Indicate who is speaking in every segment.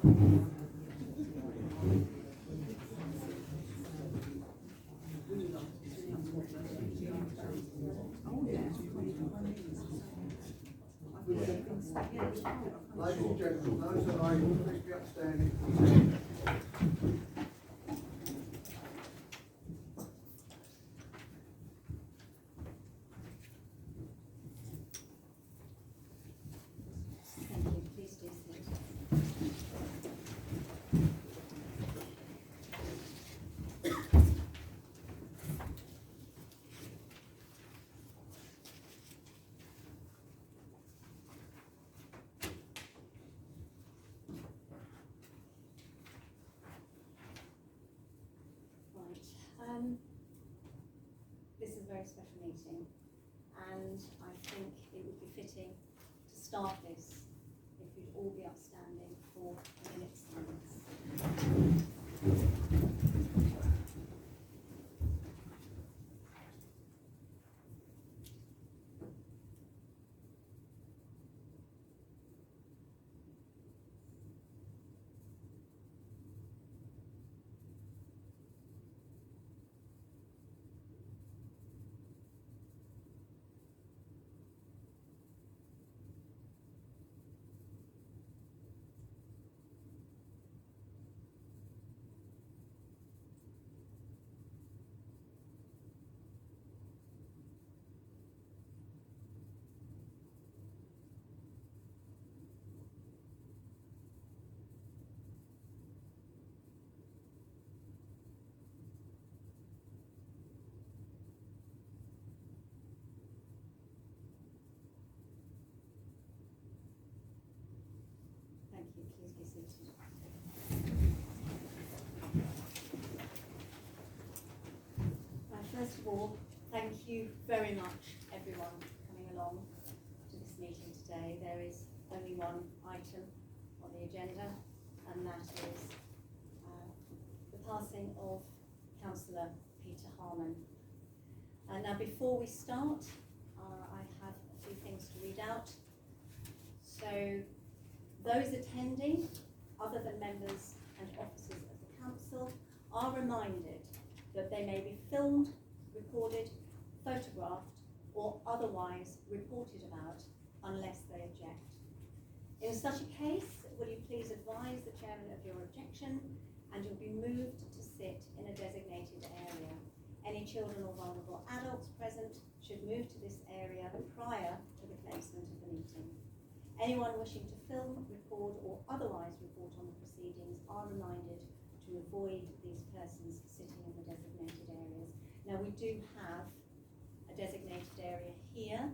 Speaker 1: Ladies and gentlemen, those that are able, please be upstanding.
Speaker 2: This is a very special meeting, and I think it would be fitting to start this if you'd all be upstanding for a minute's silence. Thank you. Please be seated. First of all, thank you very much, everyone, for coming along to this meeting today. There is only one item on the agenda, and that is the passing of Councillor Peter Harman. Now, before we start, I have a few things to read out. So, those attending, other than members and officers of the Council, are reminded that they may be filmed, recorded, photographed, or otherwise reported about unless they object. In such a case, will you please advise the chairman of your objection, and you'll be moved to sit in a designated area. Any children or vulnerable adults present should move to this area prior to the commencement of the meeting. Anyone wishing to film, record, or otherwise report on the proceedings are reminded to avoid these persons sitting in the designated areas. Now, we do have a designated area here.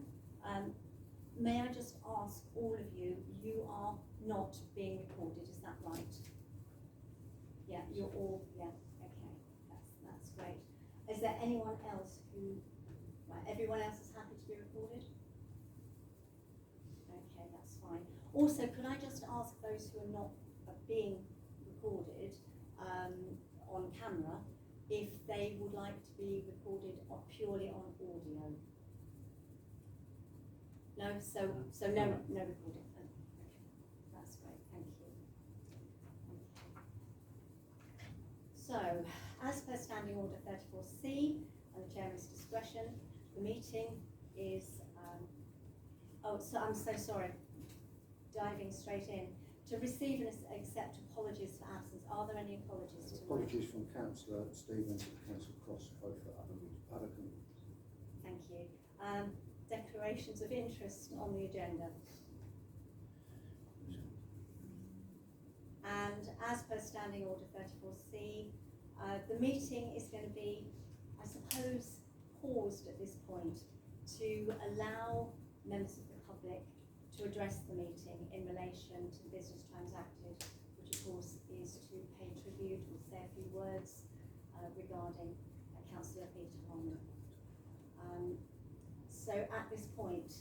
Speaker 2: May I just ask all of you, you are not being recorded, is that right? Yeah, you're all, yeah, okay, that's great. Is there anyone else who, right, everyone else is happy to be recorded? Okay, that's fine. Also, could I just ask those who are not being recorded on camera if they would like to be recorded purely on audio? No, so no recording. Okay, that's great. Thank you. Okay. So, as per Standing Order 34C and the Chairman's discretion, the meeting is. So I'm so sorry. Diving straight in. To receive and accept apologies for absence. Are there any apologies tonight?
Speaker 1: Apologies from Councillor Stevens and Councillor Cross, both for other committees.
Speaker 2: Thank you. Declarations of interest on the agenda. And as per Standing Order 34C, the meeting is going to be, I suppose, paused at this point to allow members of the public to address the meeting in relation to the business transacted, which of course is to pay tribute or say a few words regarding Councillor Peter Harman. So at this point,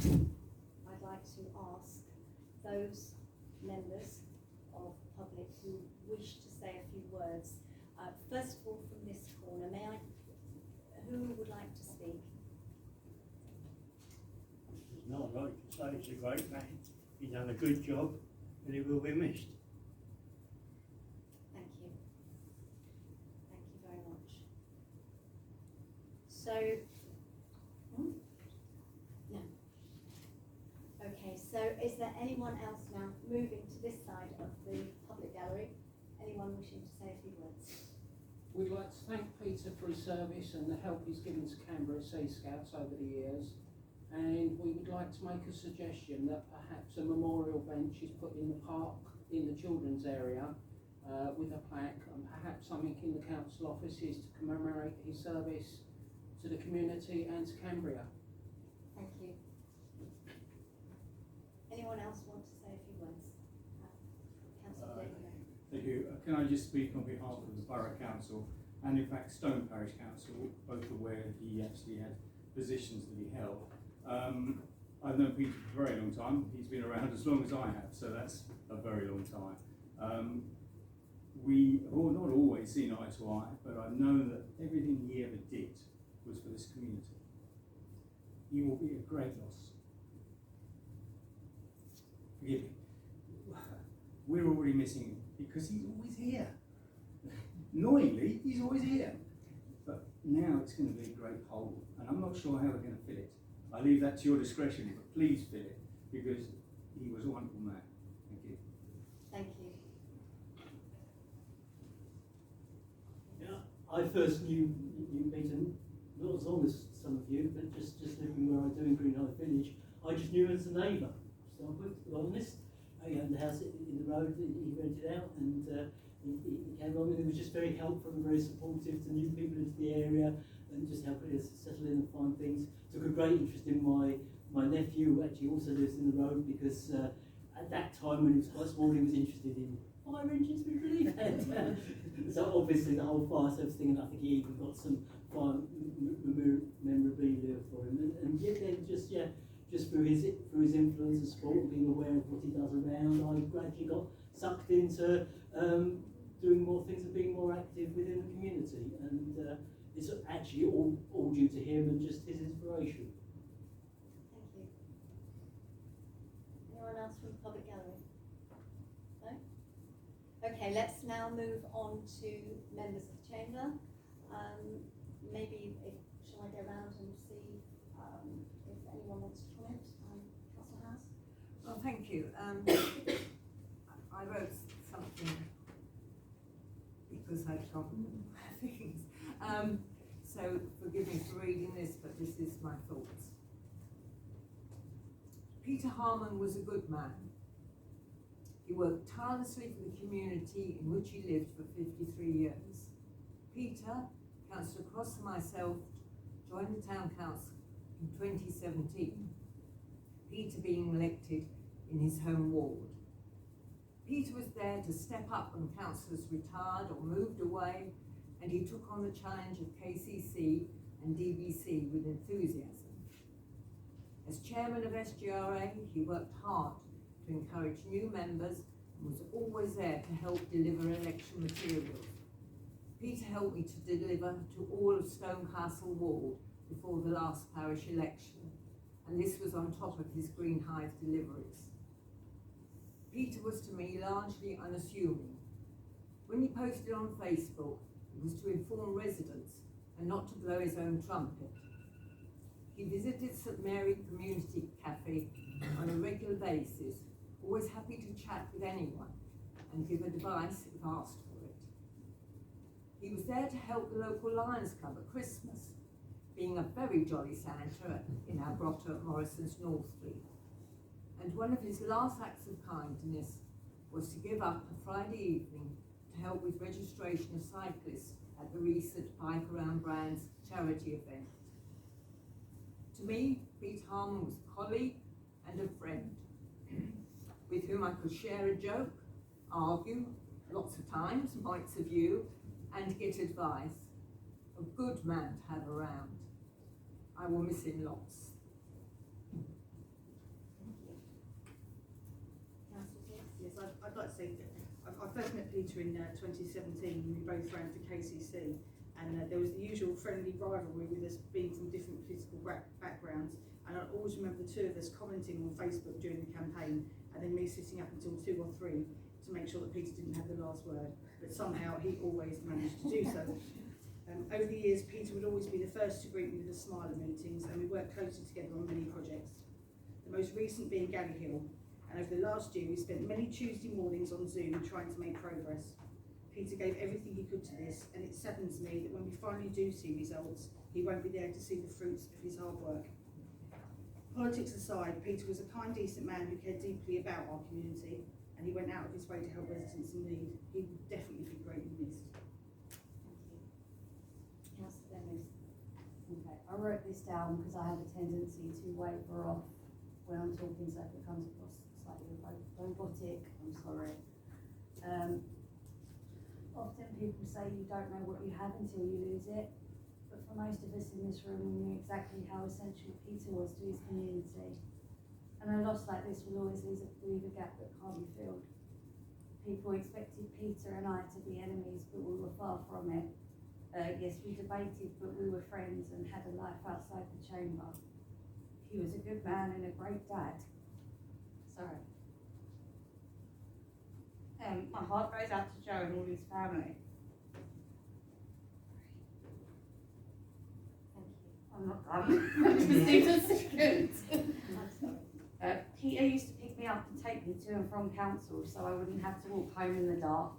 Speaker 2: I'd like to ask those members of the public who wish to say a few words. First of all, from this corner, who would like to speak?
Speaker 3: There's not a lot to say. It's a great man. He's done a good job, and he will be missed.
Speaker 2: So, no. Okay, so is there anyone else now moving to this side of the public gallery? Anyone wishing to say a few words?
Speaker 3: We'd like to thank Peter for his service and the help he's given to Canberra Sea Scouts over the years. And we would like to make a suggestion that perhaps a memorial bench is put in the park in the children's area with a plaque, and perhaps something in the council offices to commemorate his service to the community and to Cambria.
Speaker 2: Thank you. Anyone else want to say a few words? Councillor Peter.
Speaker 4: Thank you. Can I just speak on behalf of the Borough Council and in fact Stone Parish Council, both aware he actually had positions that he held. I've known Peter for a very long time. He's been around as long as I have, so that's a very long time. We have not always seen eye to eye, but I know that everything he ever did was for this community. He will be a great loss. Forgive me. We're already missing him because he's always here. Annoyingly, he's always here. But now it's going to be a great hole, and I'm not sure how we're going to fill it. I leave that to your discretion, but please fill it, because he was a wonderful man. Thank you.
Speaker 2: Thank you.
Speaker 5: Yeah, I first knew Peter, not as long as some of you, but just living where I do in Greenhithe Village. I just knew him as a neighbour, to start with, to be honest. He owned the house in the road that he rented out, and he came along, and he was just very helpful and very supportive to new people into the area, and just helping us settle in and find things. Took a great interest in my nephew, who actually also lives in the road, because at that time when he was quite small, he was interested in fire engines, we believe. So obviously the whole fire service thing, and I think he even got some fire memorabilia for him. And then just through his influence and sport and being aware of what he does around, I gradually got sucked into doing more things and being more active within the community. And it's actually all due to him and just his inspiration.
Speaker 2: Thank you. Anyone else from the public gallery? No? Okay, let's now move on to members of the chamber. Maybe shall I go around and see if anyone wants to comment? Councillor House?
Speaker 6: Well, thank you. I wrote something because I've forgotten things. So forgive me for reading this, but this is my thoughts. Peter Harman was a good man. He worked tirelessly for the community in which he lived for 53 years. Peter, Councillor Cross and myself joined the Town Council in 2017, Peter being elected in his home ward. Peter was there to step up when councillors retired or moved away, and he took on the challenge of KCC and DBC with enthusiasm. As chairman of SGRA, he worked hard to encourage new members and was always there to help deliver election materials. Peter helped me to deliver to all of Stonecastle Ward before the last parish election, and this was on top of his Greenhithe deliveries. Peter was to me largely unassuming. When he posted on Facebook, it was to inform residents and not to blow his own trumpet. He visited St Mary Community Cafe on a regular basis, always happy to chat with anyone and give advice if asked for it. He was there to help the local Lions Club at Christmas, being a very jolly Santa in our grotto at Morrison's Northfleet. And one of his last acts of kindness was to give up a Friday evening to help with registration of cyclists at the recent Bike Around Brands charity event. To me, Peter Harman was a colleague and a friend with whom I could share a joke, argue, lots of times, points of view, and get advice. A good man to have around. I will miss him lots.
Speaker 7: Yes, I'd like to say I first met Peter in 2017 when we both ran for KCC, and there was the usual friendly rivalry with us being from different political backgrounds, and I always remember the two of us commenting on Facebook during the campaign, and then me sitting up until 2 or 3 to make sure that Peter didn't have the last word, but somehow he always managed to do so. Over the years, Peter would always be the first to greet me with a smile at meetings, and we worked closely together on many projects. The most recent being Galley Hill, and over the last year we spent many Tuesday mornings on Zoom trying to make progress. Peter gave everything he could to this, and it saddens me that when we finally do see results, he won't be there to see the fruits of his hard work. Politics aside, Peter was a kind, decent man who cared deeply about our community, and he went out of his way to help residents in need. He would definitely be greatly missed.
Speaker 2: Councillor Dennis. Okay, I wrote this down because I have a tendency to waver off when I'm talking, so if it comes across slightly robotic, I'm sorry. Often people say you don't know what you have until you lose it, but for most of us in this room, we knew exactly how essential Peter was to his community. And a loss like this will always leave a gap that can't be filled. People expected Peter and I to be enemies, but we were far from it. Yes, we debated, but we were friends and had a life outside the chamber. He was a good man and a great dad. Sorry. My heart goes out to Joe and all his family. Thank you. I'm not done. I just need a second. Peter used to pick me up and take me to and from council so I wouldn't have to walk home in the dark.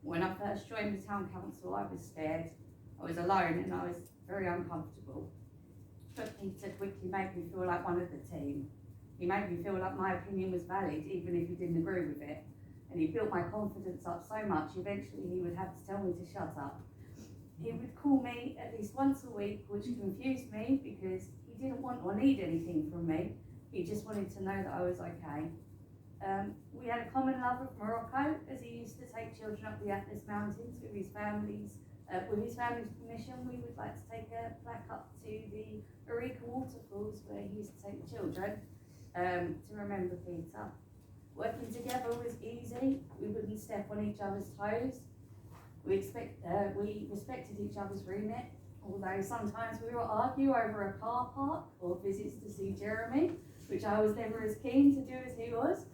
Speaker 2: When I first joined the town council, I was scared. I was alone and I was very uncomfortable. But Peter quickly made me feel like one of the team. He made me feel like my opinion was valid, even if he didn't agree with it. And he built my confidence up so much, eventually he would have to tell me to shut up. He would call me at least once a week, which confused me because he didn't want or need anything from me. He just wanted to know that I was okay. We had a common love of Morocco, as he used to take children up the Atlas Mountains with his family's permission. We would like to take a plaque up to the Eureka waterfalls where he used to take the children to remember Peter. Working together was easy. We wouldn't step on each other's toes. We respected each other's remit, although sometimes we would argue over a car park or visits to see Jeremy, which I was never as keen to do as he was.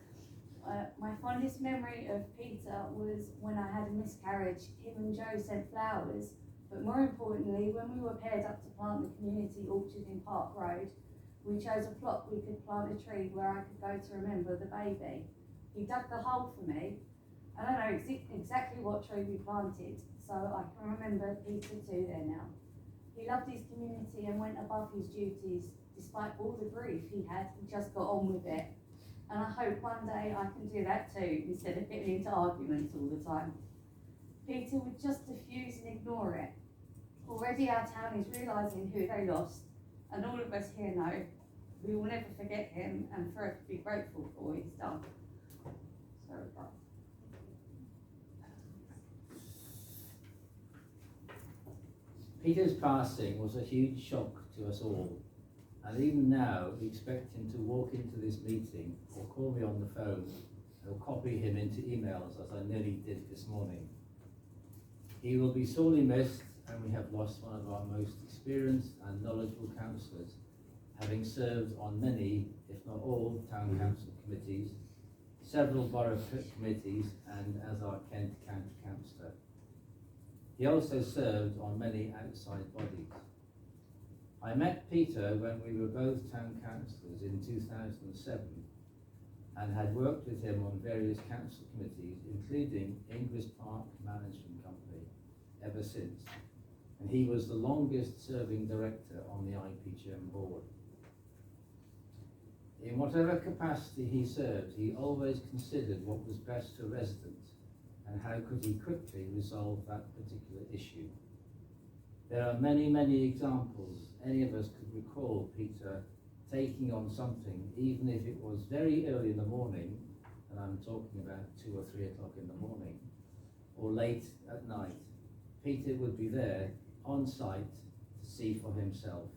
Speaker 2: My fondest memory of Peter was when I had a miscarriage. Him and Joe sent flowers, but more importantly, when we were paired up to plant the community orchard in Park Road, we chose a plot we could plant a tree where I could go to remember the baby. He dug the hole for me. I don't know exactly what tree we planted, so I can remember Peter too there now. He loved his community and went above his duties. Despite all the grief he had, he just got on with it. And I hope one day I can do that too, instead of getting into arguments all the time. Peter would just diffuse and ignore it. Already our town is realising who they lost, and all of us here know we will never forget him and forever be grateful for what he's done. Sorry, guys.
Speaker 8: Peter's passing was a huge shock to us all, and even now we expect him to walk into this meeting or call me on the phone or copy him into emails as I nearly did this morning. He will be sorely missed, and we have lost one of our most experienced and knowledgeable councillors, having served on many, if not all, town council committees, several borough committees, and as our Kent County councillor. He also served on many outside bodies. I met Peter when we were both town councillors in 2007 and had worked with him on various council committees, including English Park Management Company, ever since. And he was the longest serving director on the IPGM board. In whatever capacity he served, he always considered what was best for residents and how could he quickly resolve that particular issue. There are many, many examples any of us could recall Peter taking on something, even if it was very early in the morning, and I'm talking about 2 or 3 o'clock in the morning, or late at night. Peter would be there on site to see for himself.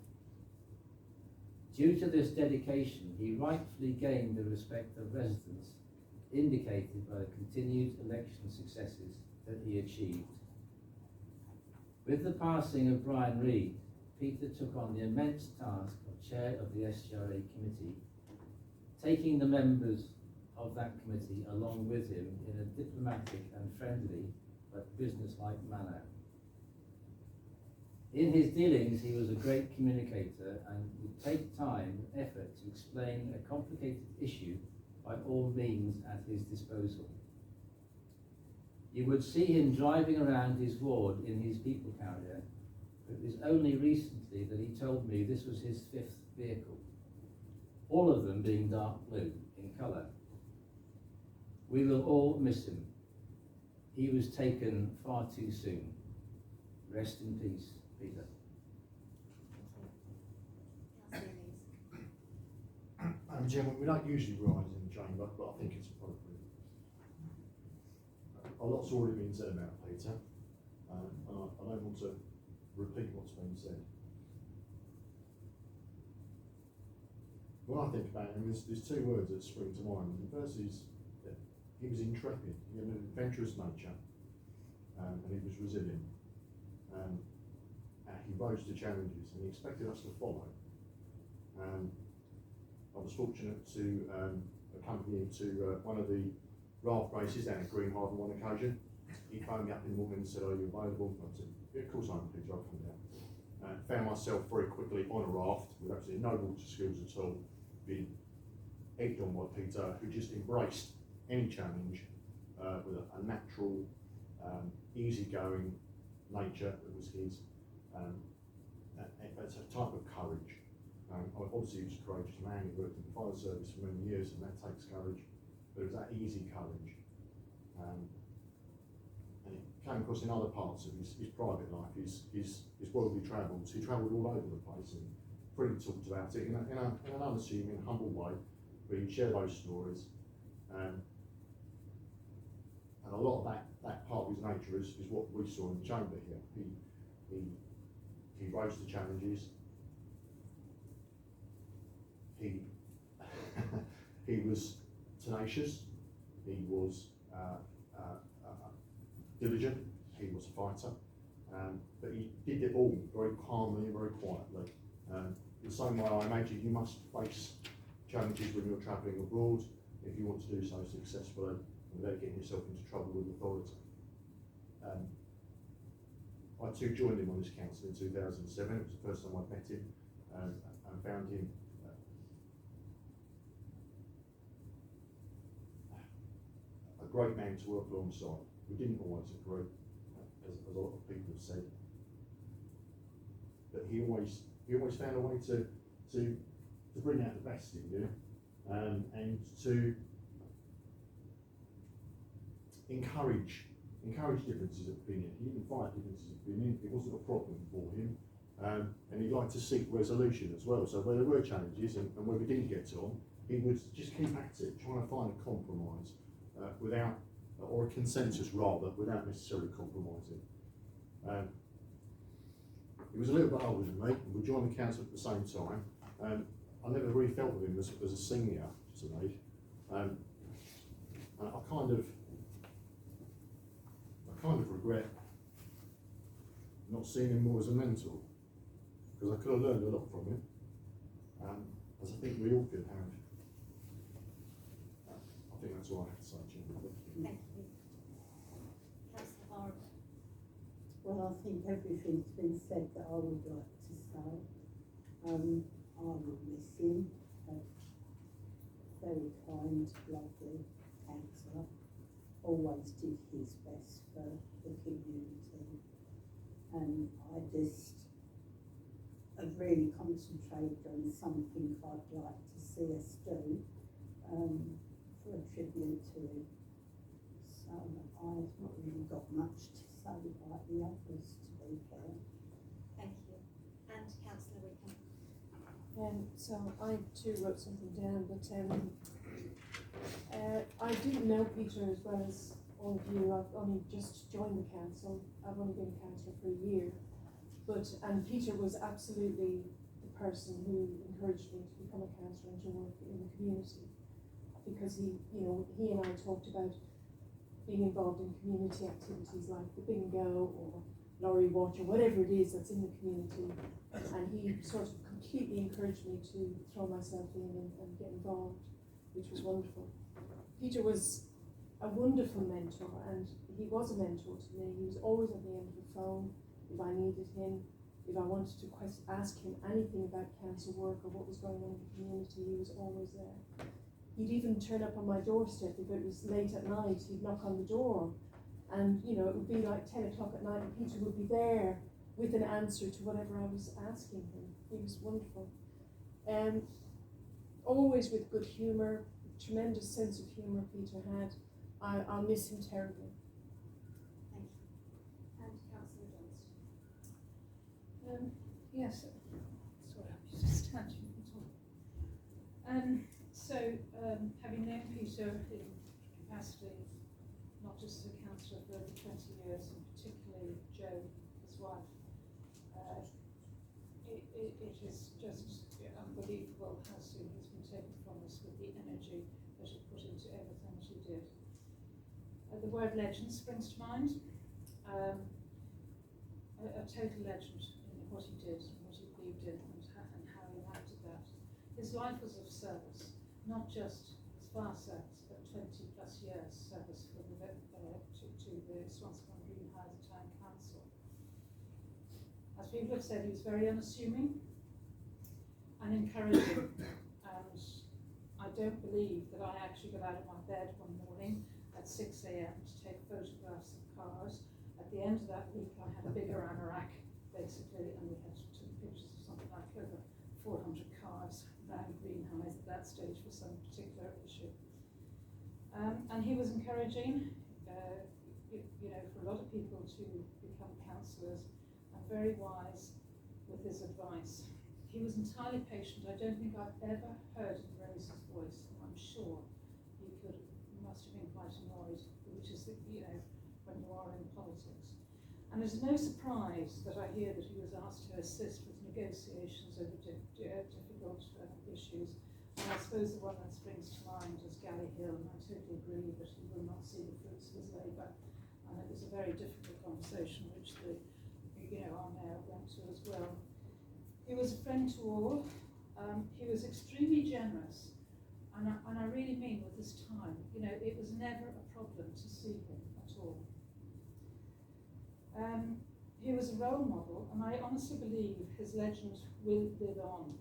Speaker 8: Due to this dedication, he rightfully gained the respect of residents, indicated by the continued election successes that he achieved. With the passing of Brian Reid, Peter took on the immense task of chair of the SGRA committee, taking the members of that committee along with him in a diplomatic and friendly but business-like manner. In his dealings, he was a great communicator and would take time and effort to explain a complicated issue by all means at his disposal. You would see him driving around his ward in his people carrier. It was only recently that he told me this was his 5th vehicle, all of them being dark blue in colour. We will all miss him. He was taken far too soon. Rest in peace, Peter.
Speaker 2: Councillor Lees.
Speaker 9: Chairman, we don't usually rise in the chamber, but I think it's appropriate. A lot's already been said about Peter, and I don't want to repeat what's been said. When I think about him, there's 2 words that spring to mind. The first is that he was intrepid, he had an adventurous nature, and he was resilient. He rose to challenges and he expected us to follow. I was fortunate to accompany him to one of the raft races down at Greenhaven on one occasion. He phoned me up in the morning and said, "Are you available?" I said, "Yeah, of course I am, Peter, I'll come down." Found myself very quickly on a raft with absolutely no water skills at all, being egged on by Peter, who just embraced any challenge with a natural, easygoing nature that was his. It's a type of courage. Obviously, he was a courageous man. He worked in the fire service for many years, and that takes courage. But it was that easy courage. And it came across in other parts of his private life, his worldly travels. He travelled all over the place and freely talked about it in an unassuming, humble way, where he'd share those stories. And a lot of that part of his nature is what we saw in the chamber here. He rose to challenges. He was tenacious. He was diligent. He was a fighter. But he did it all very calmly and very quietly. The same way I imagine you must face challenges when you're travelling abroad if you want to do so successfully without getting yourself into trouble with authority. I too joined him on this council in 2007. It was the first time I'd met him and found him a great man to work alongside. We didn't always agree, as a lot of people have said, but he always found a way to bring out the best in you and to encourage differences of opinion. He didn't fight differences of opinion. It wasn't a problem for him, and he liked to seek resolution as well. So where there were challenges and where we didn't get on, he would just keep at it, trying to find a compromise or a consensus rather, without necessarily compromising. He was a little bit older than me, and we joined the council at the same time. I never really felt with him as a senior to me. And I kind of regret not seeing him more as a mentor, because I could have learned a lot from him, as I think we all could have. I think that's all I have to say, Chairman.
Speaker 2: Thank you. Councillor Harman.
Speaker 10: Well, I think everything's been said that I would like to say. I will miss him. Very kind, lovely councillor. Always did his best for the community. And I just have really concentrated on something I'd like to see us do for a tribute to him. So I've not really got much to say like the others, to be fair.
Speaker 2: Thank you. And Councillor Wickham.
Speaker 11: So I too wrote something down, but I didn't know Peter as well as all of you. I've only just joined the council. I've only been a councillor for a year, and Peter was absolutely the person who encouraged me to become a councillor and to work in the community, because he and I talked about being involved in community activities like the bingo or lorry watch or whatever it is that's in the community, and he sort of completely encouraged me to throw myself in and get involved, which was wonderful. Peter was a wonderful mentor, and he was a mentor to me. He was always at the end of the phone if I needed him, if I wanted to ask him anything about council work or what was going on in the community, he was always there. He'd even turn up on my doorstep if it was late at night. He'd knock on the door, and you know, it would be like 10 o'clock at night, and Peter would be there with an answer to whatever I was asking him. He was wonderful. Always with good humour, tremendous sense of humour Peter had. I'll miss him terribly.
Speaker 2: Thank you. And Councillor Johnston.
Speaker 12: Yes, sorry, I'm just standing and talking. Having known Peter in capacity, not just as a councillor for over 20 years, and particularly Jo, his wife, it is just unbelievable how soon he's been taken from us with the energy that he put into everything that he did. The word legend springs to mind. A total legend in what he did and what he believed in and how he acted that. His life was of service, not just as far service, but 20 plus years service for to the Swansea Green House Town Council. As people have said, he was very unassuming and encouraging, and I don't believe that I actually got out of my bed one morning at 6 a.m. to take photographs of cars. At the end of that week, I had a bigger anorak, basically, and we had took pictures of something like over 400 cars around Greenhithe at that stage for some particular issue. And he was encouraging, you know, for a lot of people to become councillors, and very wise with his advice. He was entirely patient. I don't think I've ever heard him raise his voice, and I'm sure he must have been quite annoyed, which is, you know, when you are in politics. And it's no surprise that I hear that he was asked to assist with negotiations over difficult issues. And I suppose the one that springs to mind is Galley Hill, and I totally agree that he will not see the fruits of his labour. And it was a very difficult conversation, which our mayor went to as well. He was a friend to all. He was extremely generous, and I really mean with his time. You know, it was never a problem to see him at all. He was a role model, and I honestly believe his legend will live on.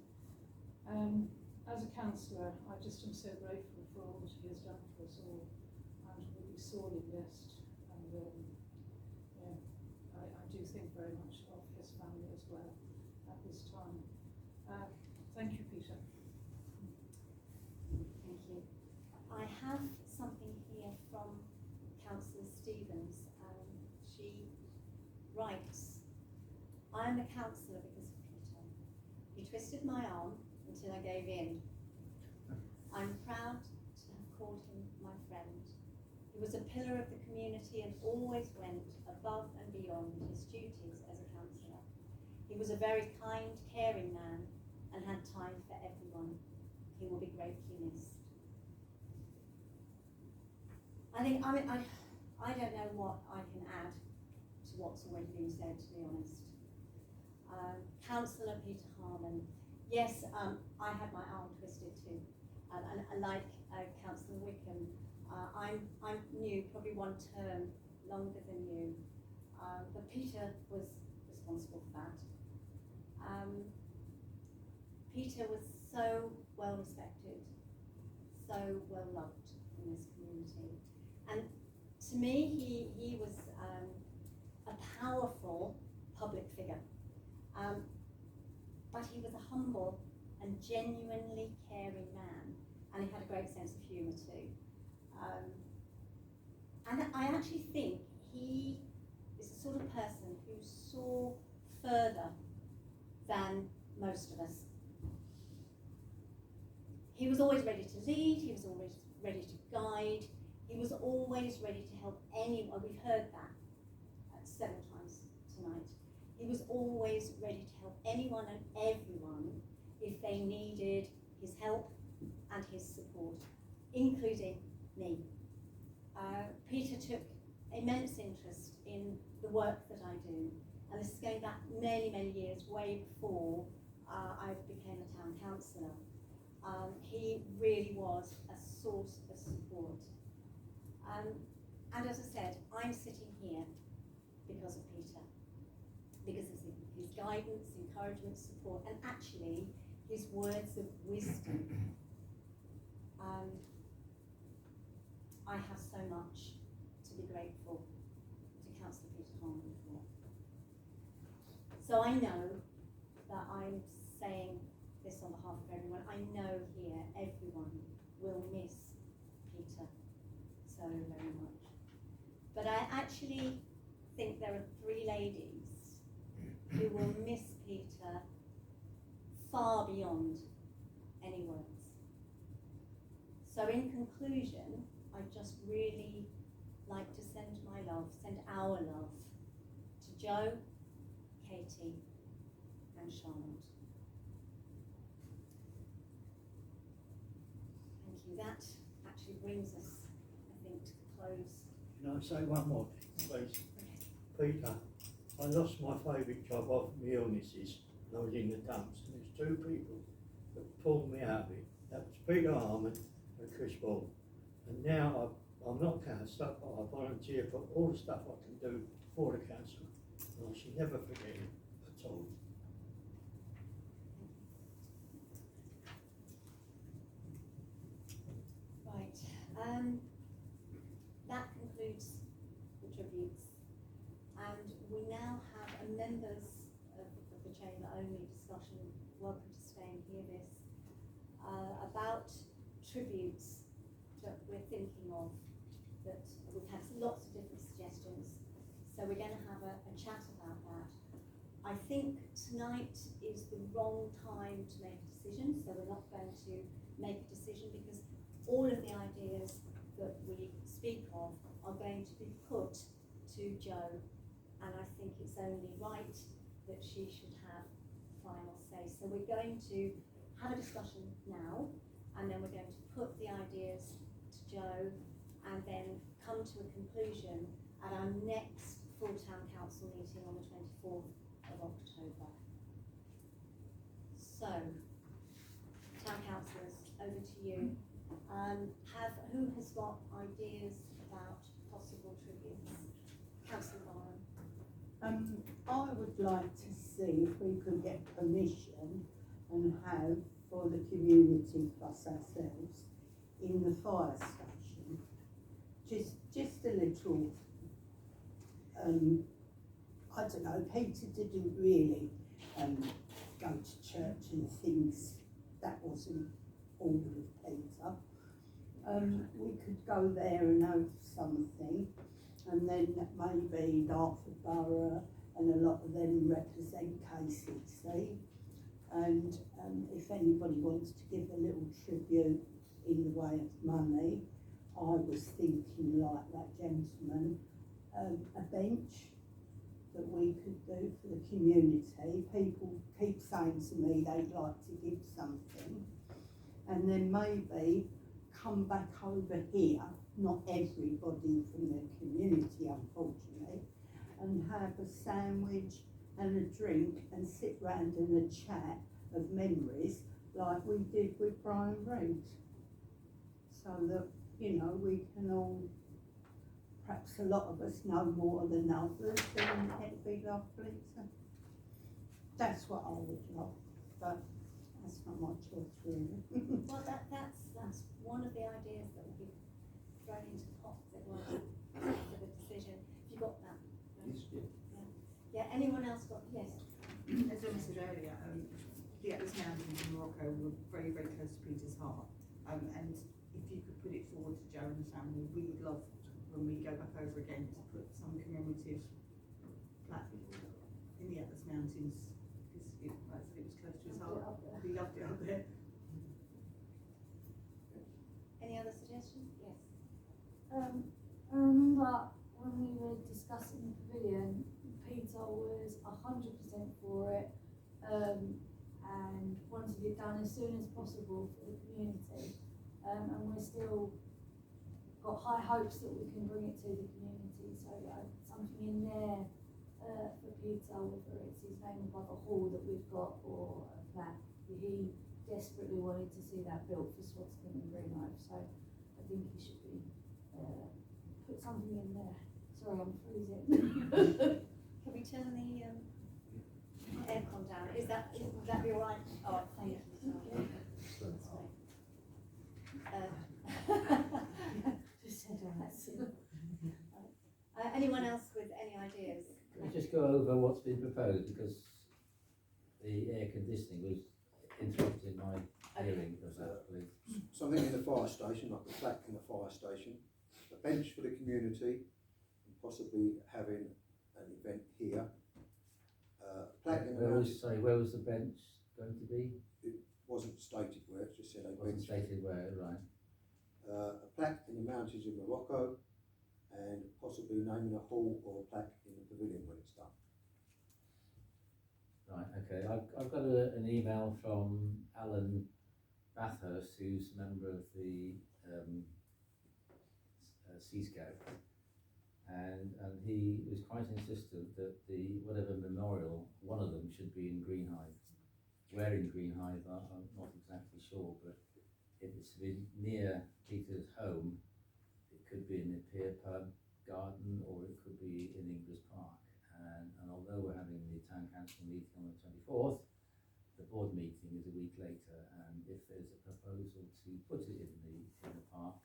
Speaker 12: As a councillor, I just am so grateful for all that he has done for us all, and will be sorely missed. And I do think very much of his family as well at this time. Thank you, Peter.
Speaker 2: Thank you. I have something here from Councillor Stevens. She writes, I am a councillor because of Peter. He twisted my arm until I gave in. I'm proud to have called him my friend. He was a pillar of the community and always went above and beyond his duties as a councillor. He was a very kind, caring man and had time for everyone. He will be greatly missed. I don't know what I can add to what's already been said, to be honest. Councillor Peter Harman, yes, I had my arm twisted too, and like Councillor Wickham, I'm new, probably one term longer than you, but Peter was responsible for that. Peter was so well respected, so well loved in this community, and to me he was a powerful public figure, but he was a humble and genuinely caring man, and he had a great sense of humour too. And I actually think he is the sort of person who saw further than most of us. He was always ready to lead, he was always ready to guide, he was always ready to help anyone. We've heard that several times tonight. He was always ready to help anyone and everyone if they needed his help and his support, including me. Peter took immense interest in the work that I do, and this is going back many, many years, way before I became a town councillor. He really was a source of support. And as I said, I'm sitting here because of Peter, because of his guidance, encouragement, support, and actually his words of wisdom. I have so much to be grateful to Councillor Peter Harman for. So I know that I'm saying this on behalf of everyone. I know here everyone will miss Peter so very much. But I actually think there are 3 ladies who will miss Peter far beyond any words. So in conclusion, I'd just really like to send my love, send our love to Jo, Katie and Charlotte. Thank you. That actually brings us, I think, to the close.
Speaker 13: Can I say one more thing, please? Peter, I lost my favourite job off my illnesses when I was in the dumps, and there's 2 people that pulled me out of it. That was Peter Harman and Chris Ball. And now I'm not councillor, but I volunteer for all the stuff I can do for the council. And I should never forget it at all.
Speaker 2: Right. That concludes the tributes. And we now have a members of the chamber only discussion, welcome to stay and hear this, about tributes that we're thinking of, that we've had lots of different suggestions, so we're going to have a chat about that. I think tonight is the wrong time to make a decision, so we're not going to make a decision because all of the ideas that we speak of are going to be put to Jo, and I think it's only right that she should have final say. So we're going to have a discussion now, and then we're going to put the ideas to Jo, and then come to a conclusion at our next full town council meeting on the 24th of October. So, town councillors, over to you. Who has got ideas about possible tributes? Councillor Harman.
Speaker 10: I would like to see if we could get permission and have for the community plus ourselves in the fire station, just a little, I don't know, Peter didn't really go to church and things, that wasn't all of Peter. We could go there and have something, and then maybe Dartford Borough and a lot of them represent KCC, and if anybody wants to give a little tribute in the way of money, I was thinking like that gentleman, a bench that we could do for the community. People keep saying to me they'd like to give something, and then maybe come back over here, not everybody from the community unfortunately, and have a sandwich and a drink and sit round in a chat of memories like we did with Brian Reid, so that, you know, we can all, perhaps a lot of us know more than others, and it'd be lovely. So that's what I would love, but that's not my choice really.
Speaker 2: Well, that's one of the ideas that will be thrown into the pot that will for the decision. Have you got that?
Speaker 1: Yes, yeah.
Speaker 2: Yeah, anyone else got, yes?
Speaker 7: As John said earlier, the Atlas Mountains in Morocco were very, very close to Peter's heart. And if you could put it forward to Jo and the family, we would love, when we go back over again, to put some commemorative plaque in the Atlas Mountains, because it was close to his heart. We loved it up there.
Speaker 2: Any other suggestions? Yes.
Speaker 14: I remember when we were discussing the pavilion, Peter was 100% for it, and wanted it done as soon as possible for the community. And we're still got high hopes that we can bring it to the community. So something in there for Peter, whether it's his name above a hall that we've got or a plaque. He desperately wanted to see that built for Swatscombe and Greenhive. So I think he should be put something in there. Sorry, I'm freezing.
Speaker 2: Can we tell the Anyone else with any ideas?
Speaker 8: Can we just go over what's been proposed, because the air conditioning was interrupting my hearing of that, please.
Speaker 1: Something in the fire station, like a plaque in the fire station, a bench for the community, and possibly having an event here. Plaque in the
Speaker 8: Where was the bench going to be?
Speaker 1: It wasn't stated where, it just said a
Speaker 8: Wasn't
Speaker 1: bench.
Speaker 8: stated where, right.
Speaker 1: A plaque in the mountains of Morocco, and possibly naming a hall or a plaque in the pavilion when it's done.
Speaker 8: Right, okay. I've got an email from Alan Bathurst, who's a member of the Sea Scouts, and he was quite insistent that whatever memorial, one of them should be in Greenhithe. Where in Greenhithe, I'm not exactly sure, but if it's near Peter's home, it could be in the Pier Pub garden, or it could be in Inglis Park. And although we're having the town council meeting on the 24th, the board meeting is a week later, and if there's a proposal to put it in the park,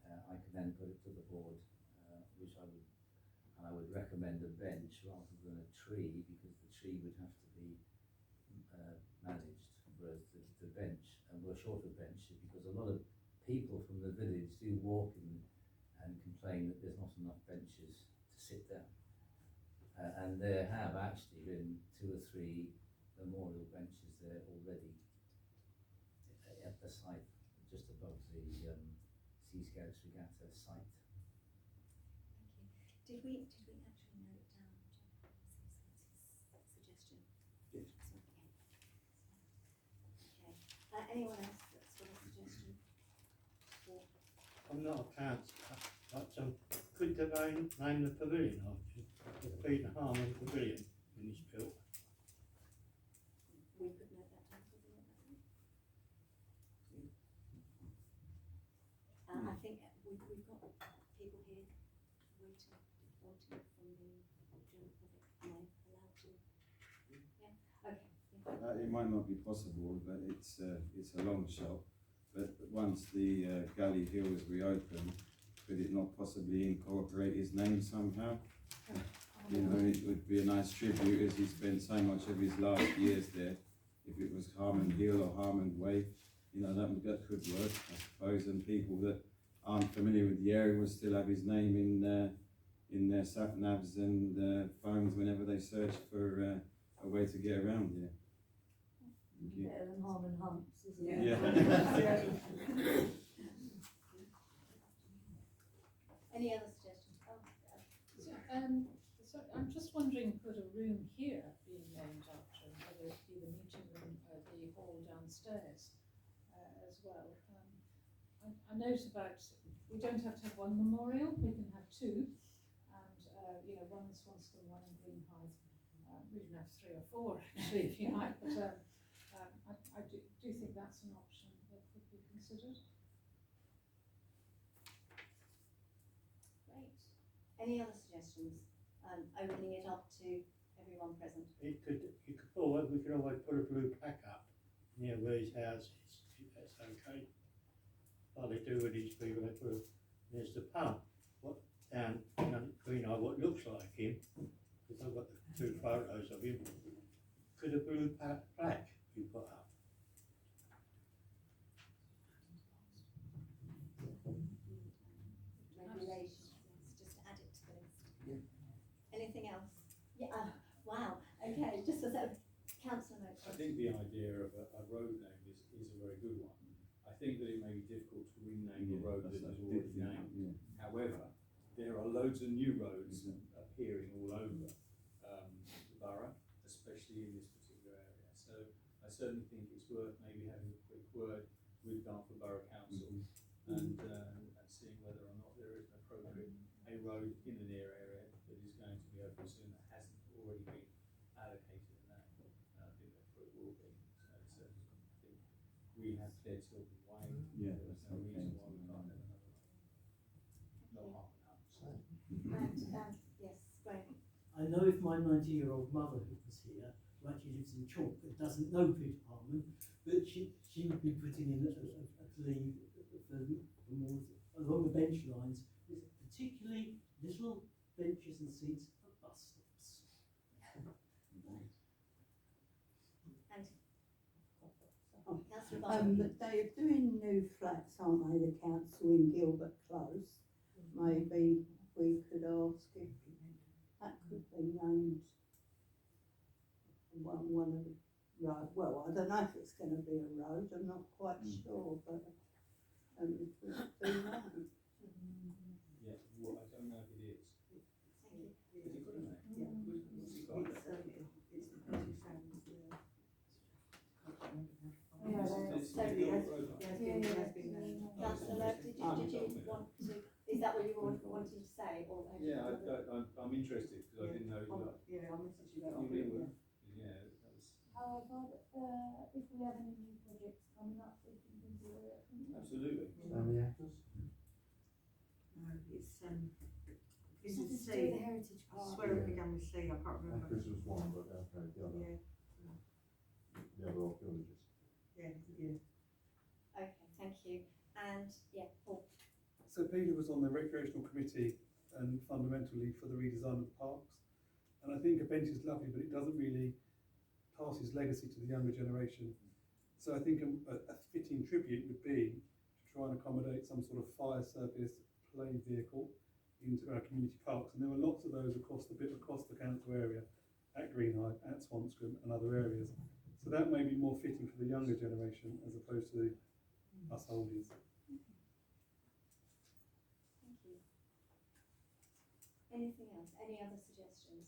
Speaker 8: I can then put it to the board, which I would recommend a bench rather than a tree, because the tree would have to be managed, whereas the bench, and we're short of benches because a lot of people from the village do walk in and complain that there's not enough benches to sit down. And there have actually been 2 or 3 memorial benches there already at the site, just above the Sea Scouts Regatta site.
Speaker 2: Thank you. Did we actually note down suggestion?
Speaker 1: Yes.
Speaker 2: Okay. Anyone else that's got a suggestion?
Speaker 13: I'm not a councillor, but could they name the pavilion after the Peter Harman Pavilion when it's built?
Speaker 2: We could note that down. Could we note that down? I think we've got people here wanting from the general public. Am I allowed to? Yeah. Okay.
Speaker 15: It might not be possible, but it's a long shot. But once the Galley Hill is reopened, could it not possibly incorporate his name somehow? You know, it would be a nice tribute, as he spent so much of his last years there. If it was Harman Hill or Harman Way, you know, that could work, I suppose. And people that aren't familiar with the area will still have his name in their sat navs and phones whenever they search for a way to get around here.
Speaker 14: Better than Harman Humps, isn't it?
Speaker 15: Yeah.
Speaker 2: Any other suggestions?
Speaker 12: So I'm just wondering, could a room here be named after him, whether it be the meeting room or the hall downstairs as well? I note about, we don't have to have one memorial, we can have 2, and you know, one in Swanston, one in Greenhithe. We can have 3 or 4 actually, if you like, but I do think that's an option that could be considered.
Speaker 2: Great. Any other suggestions? Opening it up to everyone present.
Speaker 13: We could always put a blue plaque up near where his house is, if that's okay. Like they do with these people, they put there's the pub, down Greenhithe, what looks like him, because I've got the 2 photos of him. Could a blue plaque be put up?
Speaker 2: Regulations, yes, just to add it to the list. Yeah. Anything else? Yeah. Wow. Okay. Just as a councillor note.
Speaker 4: I think the idea of a road name is a very good one. I think that it may be difficult to rename a road that is already named.
Speaker 15: Yeah.
Speaker 4: However, there are loads of new roads appearing all over the borough, especially in this particular area. So I certainly think it's worth maybe having a quick word with Dartford Borough Council and seeing whether or not there is an appropriate road in the near area that is going to be open soon that hasn't already been allocated in that. And I think that's what it will be. So I think we have cleared Tilbury Way.
Speaker 15: Yeah,
Speaker 4: There's no reason why we can't have another one. Not half an hour.
Speaker 2: Yes, Graham.
Speaker 5: I know if my 90-year-old mother who was here, who actually lives in Chalk, and doesn't know Peter Harman, but she would be putting in a plea for more along the bench lines, with particularly little benches benches and seats at bus stops.
Speaker 2: And Councillor Barton.
Speaker 10: They're doing new flats, aren't they, the council in Gilbert Close? Maybe we could ask if that could be named one of the road. Well, I don't know if it's going to be a road, I'm not quite sure, but if we could do that.
Speaker 4: Yeah, well, I don't know if it is.
Speaker 2: Thank you.
Speaker 4: Has he got a name?
Speaker 7: Yeah.
Speaker 4: What's he got?
Speaker 7: It's the British Friends,
Speaker 11: Yeah,
Speaker 4: It's-
Speaker 2: so
Speaker 4: it's
Speaker 2: it
Speaker 4: the
Speaker 2: has-
Speaker 4: old road.
Speaker 2: Councillor Loeb, did you want to, is that what you were wanting to say, or have you
Speaker 4: Yeah,
Speaker 2: got another?
Speaker 4: I'm interested because I didn't know.
Speaker 7: Yeah, I'll message you that.
Speaker 4: You really were. Yeah, that was
Speaker 14: However, if we have any new projects coming up, we can consider it.
Speaker 4: absolutely.
Speaker 9: How many acres?
Speaker 7: No, it's
Speaker 14: It's
Speaker 7: is
Speaker 14: nothing
Speaker 7: it
Speaker 14: to do with the
Speaker 7: C?
Speaker 14: heritage
Speaker 7: I
Speaker 14: park.
Speaker 7: swear it began with C, I can't remember.
Speaker 9: Acres was one, but okay, the other are villages.
Speaker 7: Yeah, yeah.
Speaker 2: Okay, thank you. And, yeah, Paul.
Speaker 16: So Peter was on the recreational committee and fundamentally for the redesign of the parks. And I think a bench is lovely, but it doesn't really pass his legacy to the younger generation. So I think a fitting tribute would be to try and accommodate some sort of fire service play vehicle into our community parks. And there are lots of those across the council area, at Greenhithe, at Swanscombe and other areas. So that may be more fitting for the younger generation as opposed to us oldies.
Speaker 2: Thank you. Anything else? Any other suggestions?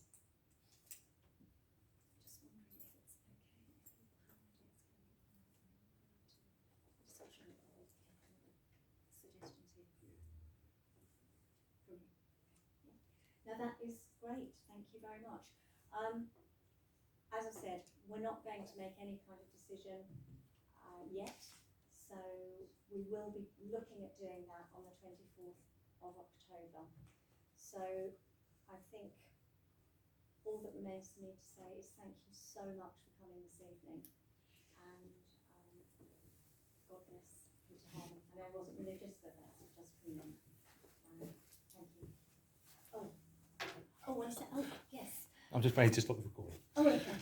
Speaker 2: Just wondering if it's okay if people have ideas going to suggestions here. From you. Yeah. Now that is great. Thank you very much. As I said, we're not going to make any kind of decision yet. So we will be looking at doing that on the 24th of October. So I think all that remains for me to say is thank you so much for coming this evening, and God bless Peter Harman. I know it wasn't religious, but that's just from me. Thank you. Oh, what is that? Oh, yes.
Speaker 17: I'm just ready to stop the recording.
Speaker 2: Oh, okay.